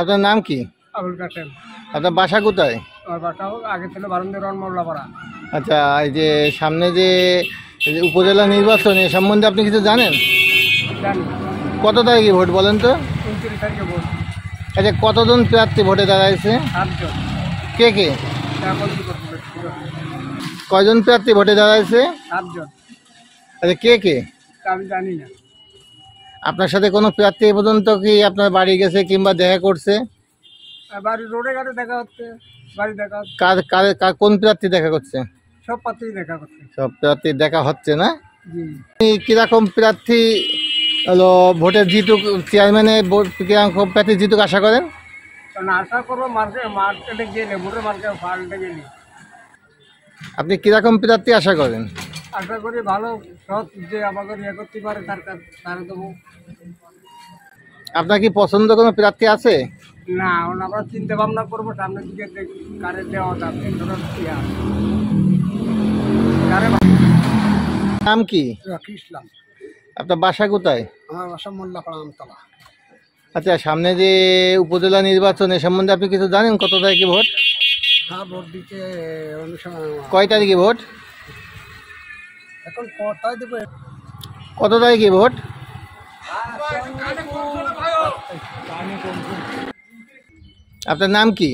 আপনার নাম কি? আবুল কাসেম। আপনার বাসা কোথায়? আমার বাসাও আগে ছিল বারান্দার মোল্লাপাড়া। আচ্ছা, এই যে সামনে যে উপজেলা নির্বাচন এ সম্বন্ধে আপনি কিছু জানেন? জানি। কত তারিখে ভোট বলেন তো? 29 তারিখে ভোট। আচ্ছা, কতজন প্রার্থী ভোটে দাঁড়াইছে? 7 জন। কে কে? কয়জন প্রার্থী ভোটে দাঁড়াইছে? 7 জন। আচ্ছা, কে কে? আমি জানি না। আপনার সাথে কোনো প্রার্থী এ পর্যন্ত কি আপনার বাড়ি গেছে কিংবা দেখা করছে? বাড়ি রোডে ঘাটে দেখা হচ্ছে, বাড়ি দেখা হচ্ছে। কোন প্রার্থী দেখা করছে? সব প্রার্থী দেখা করছে। সব প্রার্থী দেখা হচ্ছে না? জি। কিরকম প্রার্থী হলো ভোটে জিতুক, চেয়ারম্যানে কিরকম প্রার্থী জিতুক আশা করেন? কারণ আশা করবো মার্কেটে গেলে ভোটের মার্কেটে পাল্টে গেলে। আপনি কিরকম প্রার্থী আশা করেন? আশা করি ভালো সৎ যে আমাকে ইয়ে করতে পারে তার দেবো। আপনার কি পছন্দ কোনো প্রার্থী আছে? না, আমরা চিন্তা ভাবনা করবো সামনের দিকে কারে দেওয়া যাবে। নাম কি? রকি ইসলাম। আপনার বাসা কোথায়? আমার বাসা মোল্লাপাড়া আমতলা। আচ্ছা, সামনে যে উপজেলা নির্বাচন এ সম্বন্ধে আপনি কিছু জানেন? কত তারিখে ভোট? হ্যাঁ, ভোট দিতে কয় তারিখে ভোট? এখন কটায় দেবো? কত তারিখে ভোট? আপনার নাম কি?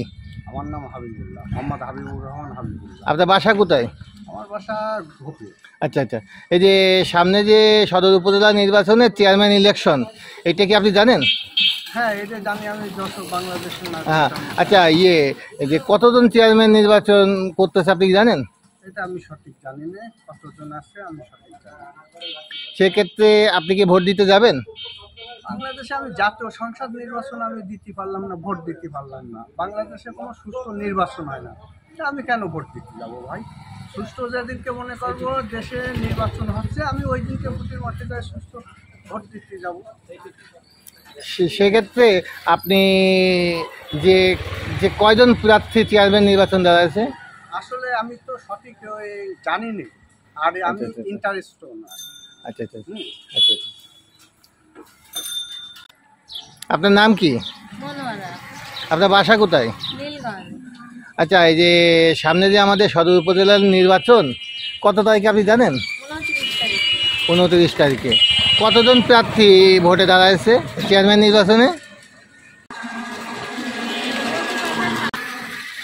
আমার নাম হাবিবুল্লাহ, মোহাম্মদ হাবিবুর রহমান হাবিবুল্লাহ। আপনার বাসা কোথায়? আমার বাসা ঘুপি। আচ্ছা আচ্ছা, এই যে সামনে যে সদর উপজেলা নির্বাচনের চেয়ারম্যান ইলেকশন, এটা কি আপনি জানেন? হ্যাঁ, এটা জানি আমি, যশোর বাংলাদেশের নাগরিক। হ্যাঁ, আচ্ছা, এই যে কতজন চেয়ারম্যান নির্বাচন করতেছে আপনি কি জানেন? এটা আমি সঠিক জানি না, কতজন আছে আমি সঠিক জানি না। সেক্ষেত্রে আপনি কি ভোট দিতে যাবেন? বাংলাদেশে আমি জাতীয় সংসদ নির্বাচন আমি দিতে পারলাম না, ভোট দিতে পারলাম না। বাংলাদেশে কোনো সুষ্ঠু নির্বাচন হয় না, তা আমি কেন ভোট দিতে যাবো ভাই? সুষ্ঠু যেদিনকে মনে করবো দেশে নির্বাচন হচ্ছে, আমি ওই দিনকে ভোটের মাঠে যাই সুষ্ঠু ভোট দিতে যাবো। সেক্ষেত্রে আপনি যে যে কয়জন প্রার্থী চেয়ারম্যান নির্বাচন দাঁড়াচ্ছে? আসলে আমি তো সঠিক জানি না, আর আমি ইন্টারেস্টও না। আচ্ছা আচ্ছা আচ্ছা। আপনার নাম কি? আপনার বাসা কোথায়? আচ্ছা, এই যে সামনে যে আমাদের সদর উপজেলার নির্বাচন, কত তারিখে আপনি জানেন? 29 তারিখে। কতজন প্রার্থী ভোটে দাঁড়াইছে চেয়ারম্যান নির্বাচনে?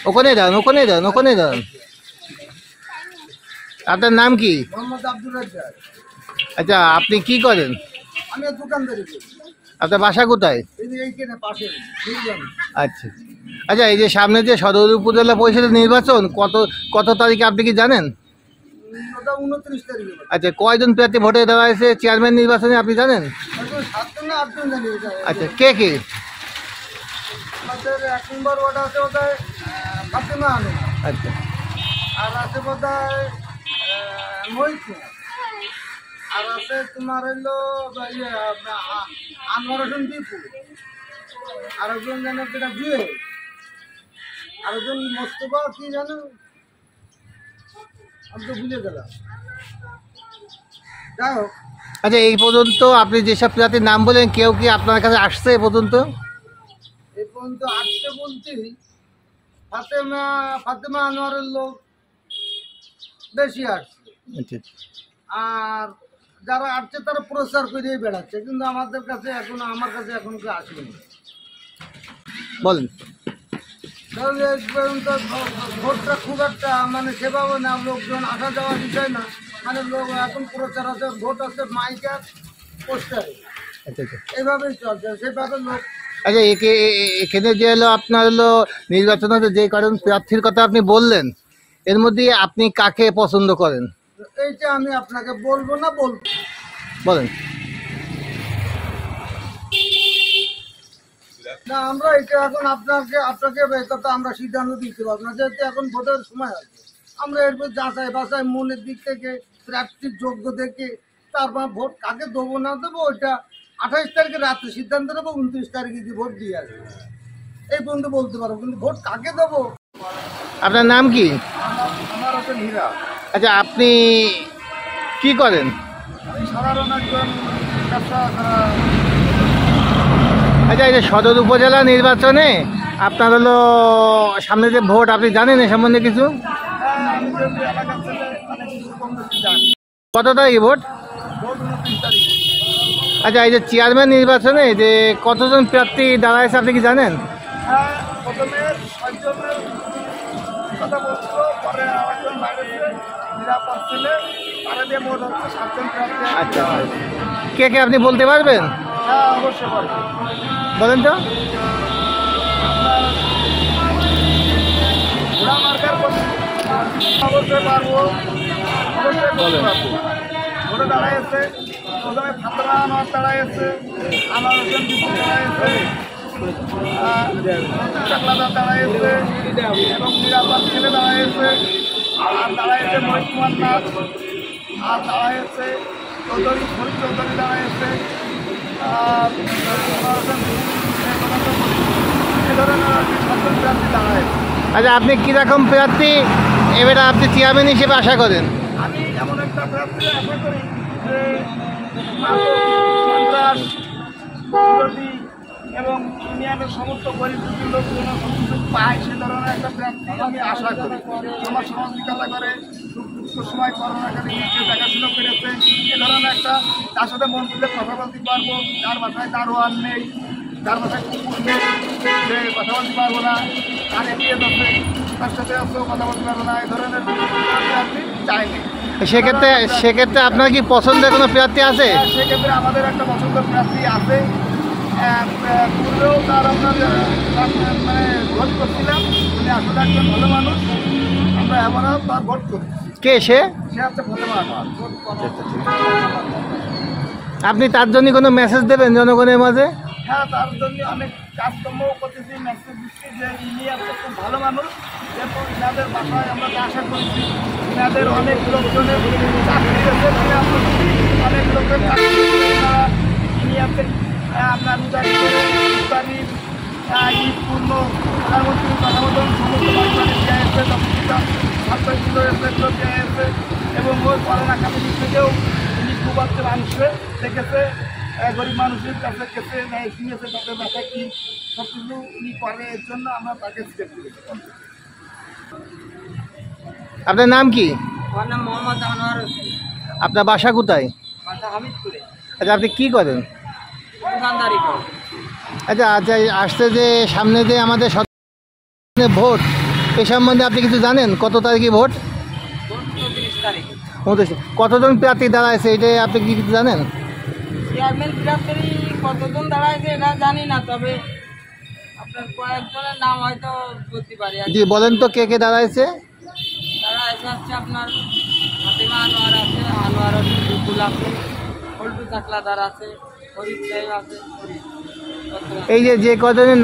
ওখানে দাঁড়ান, ওখানে দাঁড়ান, ওখানে দাঁড়ান। আপনার নাম কি? মোহাম্মদ আব্দুর রাজ্জাক। আচ্ছা, আপনি কি করেন? আমি দোকানদারি করি। আপনার বাসা কোথায়? এইখানে পাশে। আচ্ছা আচ্ছা, এই যে সামনে যে সদর উপজেলা পরিষদের নির্বাচন, কত তারিখে আপনি কি জানেন? 29 তারিখে। আচ্ছা, কয়জন প্রার্থী ভোটে দাঁড়াইছে চেয়ারম্যান নির্বাচনে আপনি জানেন? 7 জন না 8 জন জানি। আচ্ছা, কে কে? আমাদের 1 নম্বর ওয়ার্ড আছে বোধহয় ফাতেমা আলম। আচ্ছা, আর আছে বোধহয় মহিত। আর আছে তোমার হইলো আনোয়ার হোসেন দীপু। আর একজন জানো যেটা বিয়ে। আর একজন মোস্তফা কি জানো, আমি তো ভুলে গেলাম। যাই হোক। আচ্ছা, এই পর্যন্ত আপনি যেসব প্রার্থীর নাম বলেন, কেউ কি আপনার কাছে আসছে এ পর্যন্ত? এই পর্যন্ত আসতে বলছি ফাতেমা আনোয়ারের লোক বেশি আসছে। আচ্ছা, আর যারা আসছে তারা প্রচার করে বেড়াচ্ছে, কিন্তু আমাদের কাছে এখনো, আমার কাছে এখনো কেউ আসেনি। বলেন। ভোটটা খুব একটা মানে সেভাবে না, লোকজন আসা যাওয়ার বিষয় না, মানে লোক এখন প্রচার আছে, ভোট আছে মাইকার পোস্টারে। আচ্ছা আচ্ছা, এইভাবেই চলছে, সেভাবে লোক। আচ্ছা, এখানে যে হলো আপনার হলো নির্বাচনে যে কারণ প্রার্থীর কথা আপনি বললেন, এর মধ্যে আপনি কাকে পছন্দ করেন? এইটা আমি আপনাকে বলবো না, বলবো। বলেন। না, আমরা এটা এখন আপনাকে কথা আমরা সিদ্ধান্ত দিতে পারবো না, যেহেতু এখন ভোটের সময় আছে। আমরা এরপর যাচাই বাছাই মনের দিক থেকে প্রার্থীর যোগ্য দেখে তারপর ভোট কাকে দেবো না দেবো ওইটা 28 তারিখে রাত্রে সিদ্ধান্ত নেবো। 29 তারিখে কি ভোট দিয়ে আসবো এই পর্যন্ত বলতে পারবো, কিন্তু ভোট কাকে দেবো। আপনার নাম কি? আমার হচ্ছে হীরা। আচ্ছা, আপনি কি করেন? আমি সাধারণ একজন ব্যবসা আচ্ছা, এই যে সদর উপজেলা নির্বাচনে আপনার হলো সামনে যে ভোট, আপনি জানেন এ সম্বন্ধে কিছু? হ্যাঁ, আমি যেহেতু এলাকার ছেলে অনেক কিছু কম বেশি জানি। কত তারিখে ভোট? ভোট 29 তারিখ। আচ্ছা, এই যে চেয়ারম্যান নির্বাচনে যে কতজন প্রার্থী দাঁড়াইছে আপনি কি জানেন? হ্যাঁ, প্রথমে 6 জনের কথা বলছিল, পরে আরেকজন বাইরেছে নিরাপদ ছেলে, তারা দিয়ে মোট হচ্ছে 7 জন প্রার্থী। আচ্ছা, কে কে আপনি বলতে পারবেন? হ্যাঁ, অবশ্যই পারবো। বলেন তো। ঘোড়া মার্কার অবশ্যই পারবো, অবশ্যই বলতে পারবো। ঘোড়া দাঁড়াইছে, প্রথমে ফাতরা আনোয়ার দাঁড়াইছে, আমার হোসেন বিপুল দাঁড়াইছে, চাকলাদার দাঁড়াইছে এবং নিরাপদ ছেলে দাঁড়াইছে, আর দাঁড়াইছে মহিত কুমার নাথ, আর দাঁড়াইছে চৌধুরী ফরিদ চৌধুরী দাঁড়াইছে, আর আমার হোসেন এ ধরনের আর কি 7 জন প্রার্থী দাঁড়াইছে। আচ্ছা, আপনি কীরকম প্রার্থী এবারে আপনি চেয়ারম্যান হিসেবে আশা করেন? আমি এমন একটা প্রার্থী আশা করি যে সন্ত্রাস বিরোধী এবং ইউনিয়নের সমস্ত গরিব দুঃখী লোক যেন সুযোগ পায়, সে ধরনের একটা প্রার্থী আমি আশা করি। সমাজ সহযোগিতা করে, সুখ দুঃখ সময় করোনাকালীন নিজে দেখাশোনা করেছে, এ ধরনের একটা, তার সাথে মন খুলে কথা বলতে পারবো, যার বাসায় দারোয়ান নেই, যার বাসায় কুকুর নেই, সে কথা বলতে পারবো না, আর এগিয়ে যাচ্ছে তার সাথে আসলেও কথা বলতে পারবো না, এই ধরনের প্রার্থী চাইনি। সেক্ষেত্রে আপনার কি পছন্দের কোনো প্রার্থী আছে? সেক্ষেত্রে আমাদের একটা পছন্দের প্রার্থী আছে, পূর্বেও তার আমরা মানে ভোট করছিলাম, উনি আসলে একজন ভালো মানুষ, আমরা এমনও তার ভোট করি। কে সে? সে হচ্ছে ফাতেমা আনোয়ার। আপনি তার জন্য কোনো মেসেজ দেবেন জনগণের মাঝে? হ্যাঁ, তার জন্য অনেক কাজকর্মও করতেছি, মেসেজ দিচ্ছি যে ইনি একটা খুব ভালো মানুষ, যেহেতু ইনাদের বাসায় আমরা যা আশা করছি, ইনাদের অনেক লোকজনের চাকরি রয়েছে, অনেক লোকের চাকরি ইনি আছেন আপনার ইফতারি ঈদ পূর্ণ প্রধানমন্ত্রী কথা মতন সমস্ত বাচ্চাদের দেওয়া হয়েছে, ছাত্রগুলো এগুলো দেওয়া হয়েছে এবং ওই করোনা কালীন থেকেও উনি খুব একটা মানুষকে দেখেছে, গরিব মানুষের কাছে গেছে, শুনেছে তাদের ব্যথা কি, সব কিছু উনি করে, এর জন্য আমরা তাকে সিলেক্ট করেছি। আপনার নাম কি? আমার নাম মোহাম্মদ আনোয়ার হোসেন। আপনার বাসা কোথায়? বাসা হামিদপুরে। আচ্ছা, আপনি কি করেন? দোকানদারি করি। আচ্ছা আচ্ছা, আসছে যে সামনে যে আমাদের ভোট, এ সম্বন্ধে আপনি কিছু জানেন? কত তারিখে ভোট? 29 তারিখে। কতজন প্রার্থী দাঁড়াইছে এটা আপনি কি কিছু জানেন? চেয়ারম্যান প্রার্থী কতজন দাঁড়াইছে এটা জানি না, তবে আপনার কয়েকজনের নাম হয়তো বলতে পারি। জি, বলেন তো কে কে দাঁড়াইছে? দাঁড়াইছে হচ্ছে আপনার ফাতেমা আনোয়ার আছে, আনোয়ার হোসেন বিপুল আছে, পল্টু চাকলাদার আছে, ফরিদ সাহেব আছে। এই যে কজনের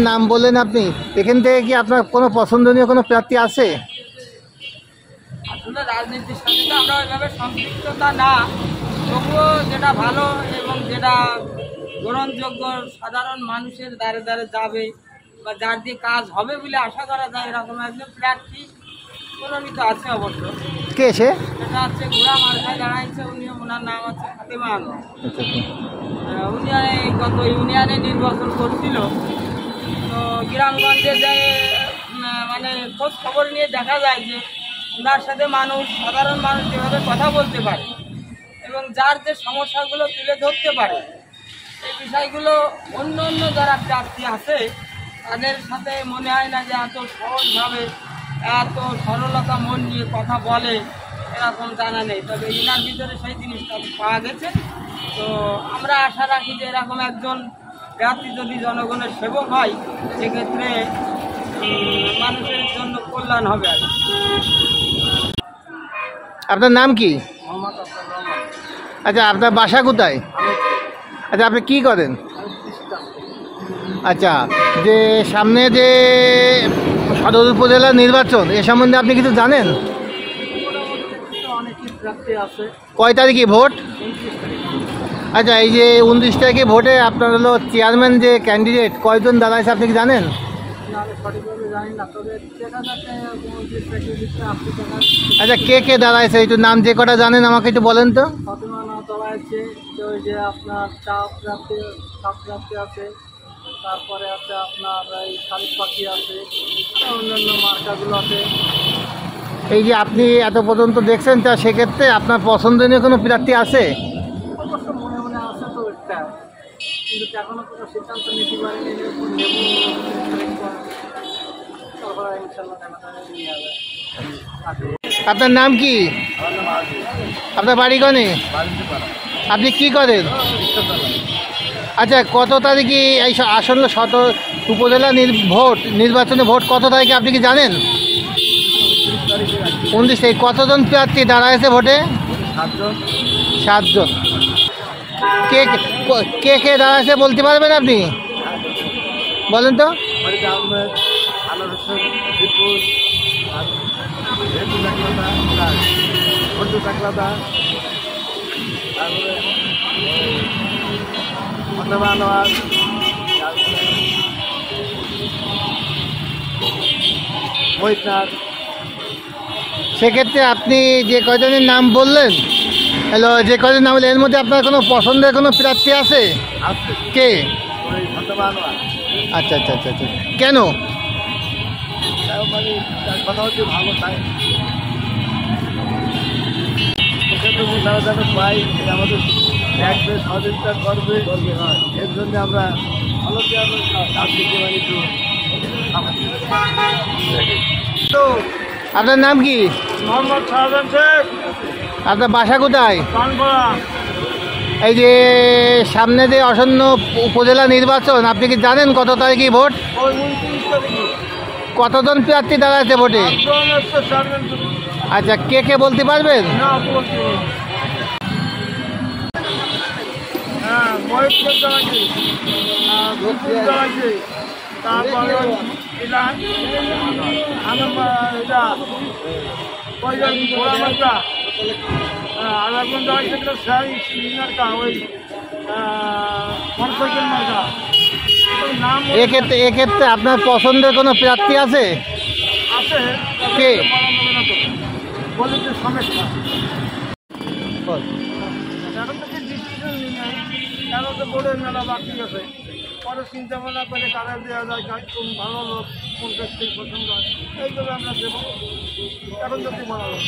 নাম বললেন, আপনি এখান থেকে কি আপনার কোনো পছন্দনীয় কোনো প্রার্থী আছে? আসলে রাজনীতির সাথে তো আমরা ওইভাবে সম্পৃক্ততা না, তবুও যেটা ভালো এবং যেটা গ্রহণযোগ্য সাধারণ মানুষের দ্বারে দ্বারে যাবে বা যার দিয়ে কাজ হবে বলে আশা করা যায়, এরকম একজন প্রার্থী মনোনীত আছে অবশ্য। কে সে? সেটা হচ্ছে ঘোড়া মার্কায় দাঁড়াইছে, ওনার নাম হচ্ছে ফাতেমা আনোয়ার। উনি গত ইউনিয়নে নির্বাচন করছিল, তো গ্রামগঞ্জে যে মানে খোঁজ খবর নিয়ে দেখা যায় যে ওনার সাথে মানুষ, সাধারণ মানুষ যেভাবে কথা বলতে পারে এবং যার যে সমস্যাগুলো তুলে ধরতে পারে, এই বিষয়গুলো অন্য অন্য যারা প্রার্থী আছে তাদের সাথে মনে হয় না যে এত সহজভাবে, এত সরলতা মন নিয়ে কথা বলে, এরকম জানা নেই। তবে এনার ভিতরে সেই জিনিসটা পাওয়া গেছে। তো আমরা আশা রাখি যে এরকম একজন প্রার্থী যদি জনগণের সেবক হয়, সেক্ষেত্রে মানুষের জন্য কল্যাণ হবে। আর আপনার নাম কি? আচ্ছা, আপনার বাসা কোথায়? আচ্ছা, আপনি কি করেন? আচ্ছা, যে সামনে যে সদর উপজেলা নির্বাচন, এ সম্বন্ধে আপনি কিছু জানেন? কয় তারিখে ভোট? আচ্ছা, এই যে 29 তারিখে ভোটে আপনার হলো চেয়ারম্যান যে ক্যান্ডিডেট কয়জন দাঁড়াইছে আপনি কি জানেন? আচ্ছা, কে কে দাঁড়াইছে একটু নাম যে কটা জানেন আমাকে একটু বলেন তো। আছে ওই যে আপনার চাপ প্রাপ্তি আছে, তারপরে আছে আপনার এই শালিক পাখি আছে, অন্যান্য মার্কাগুলো আছে। এই যে আপনি এত পর্যন্ত দেখছেন, তা সেক্ষেত্রে আপনার পছন্দনীয় কোনো প্রার্থী আছে? অবশ্য মনে মনে আছে তো একটা, কিন্তু এখনো কোনো সিদ্ধান্ত নিতে পারিনি। তারপরে ইনশাল্লাহ দেখা নিয়ে যাবে। আপনার নাম কি? আপনার বাড়ি কোনে? আপনি কি করেন? আচ্ছা, কত তারিখে এই আসন্ন উপজেলা নির্বাচনে ভোট কত তারিখে আপনি কি জানেন? 29 তারিখ। কতজন প্রার্থী দাঁড়াইছে ভোটে? 7 জন। কে কে কে দাঁড়াইছে বলতে পারবেন আপনি? বলেন তো। সেক্ষেত্রে আপনি যে কয়জনের নাম বললেন, যে কয়জনের নাম বললেন, এর মধ্যে আপনার কোনো পছন্দের কোনো প্রার্থী আছে? কে? আচ্ছা আচ্ছা আচ্ছা আচ্ছা, কেন? কথা হচ্ছে ভালো তাই পাই, আমাদের দেখবে, সহযোগিতা করবে, এর জন্য আমরা ভালো তো। আপনার নাম কি? মোহাম্মদ শাহজাহান শেখ। আপনার বাসা কোথায়? কানপাড়া। এই যে সামনে যে আসন্ন উপজেলা নির্বাচন, আপনি কি জানেন কত তারিখে ভোট? ওই 29 তারিখে। কতজন প্রার্থী দাঁড়াচ্ছে ভোটে? আচ্ছা, কে কে বলতে পারবেন? না বলছি। হ্যাঁ, মহেশপুর দাঁড়াচ্ছে, ভূতপুর দাঁড়াচ্ছে, তারপরে এটা এটা ঘোড়ামার্কা, আলাগুন দাঁড়াচ্ছে, মার্কা, ওই মোটরসাইকেল মার্কা। নাম এক্ষেত্রে আপনার পছন্দের কোনো প্রার্থী আছে? আছে। কে? বলে যে সমস্যা এখন তো ডিসিশন নেই, এখন তো বোর্ডের মেলা বাকি আছে। পরে চিন্তা ভাবনা করে কারা দেওয়া যায়, কোন ভালো লোক, কোন ব্যক্তির পছন্দ হয়, এইভাবে আমরা দেবো। এখন যদি ভালো লোক